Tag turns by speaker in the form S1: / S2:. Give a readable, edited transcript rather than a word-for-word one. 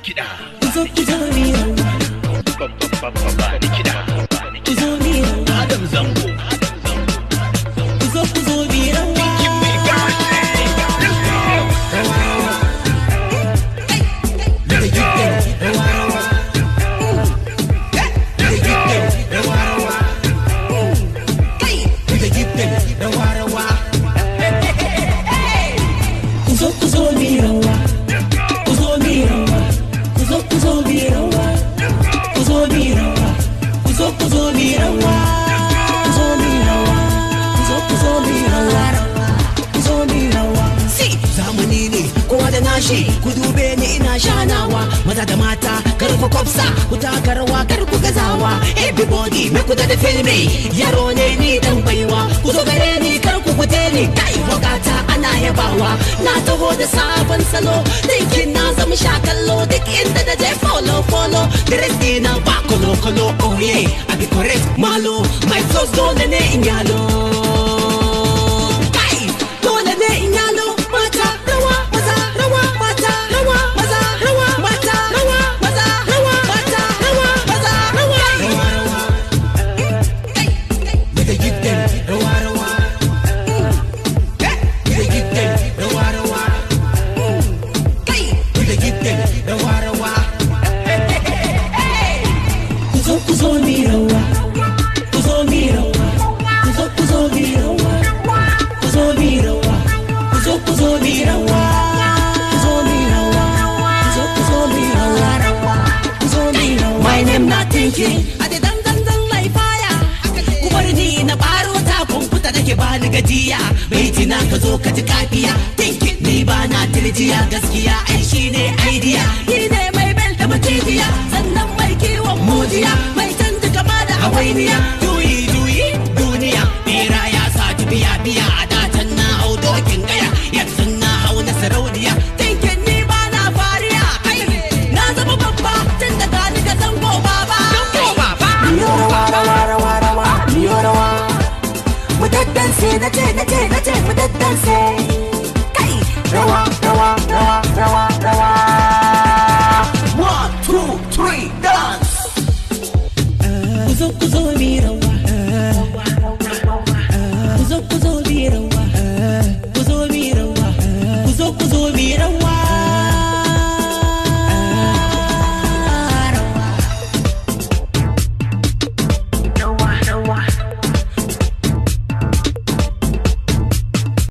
S1: Kuzo kuzo ni rawa. Kuzo ni rawa. Adam Zango. Kuzo kuzo ni rawa. Kuzo kuzo ni rawa. Kuzo ni rawa. Kuzo kuzo ni rawa. Kuzo ni rawa. Kuzo kuzo ni rawa. Kuzo ni rawa. Kuzo kuzo ni rawa. Kuzo ni rawa. Si zamani ne kowa da nashi ku dube ni ina shanawa maza da mata kar ku kwafsa ku taka rawa kar ku gazawa everybody me ku da filmi yaro ne ni dan baiwa ku zo gare ni kar ku guje ni kai wakata ana yabawa na taho da sabon salo dinkin na zama shakallo duk inda da je follow dress dina ba kolo oh yeah I be correct malo my flows dole ne in yalo kai dole ne in yalo mata rawa maza rawa mata rawa maza rawa mata rawa maza rawa mata rawa maza rawa we dey give them rawa rawa we dey give them rawa rawa kai we dey give them rawa rawa kuzo kuzo ni rawa kuzo ni rawa kuzo kuzo ni rawa kuzo ni rawa kuzo kuzo ni rawa kuzo ni rawa kuzo kuzo ni rawa kuzo ni rawa my name not thinking ade dan like fire ku bar ni na baro ta kumfuta dake ba ni gajiya bai tina ka zo ka ji kafiya thinking ni ba na tirjiya gaskiya ai shine idea ni ne mai bel da mutijiya sannan mai kiwon mujiya mai canza kama da hawainiya juyi duniya bera ya sa biya a datan na hau dokin gaya yanzu na hau na sarauniya tinkin ni ba na fariya kai na zama babba tun da gani ga zango baba niyo rawa mu daddanse na ce mu daddanse kai rawa 1 2 3 dance kuzo kuzo ni rawa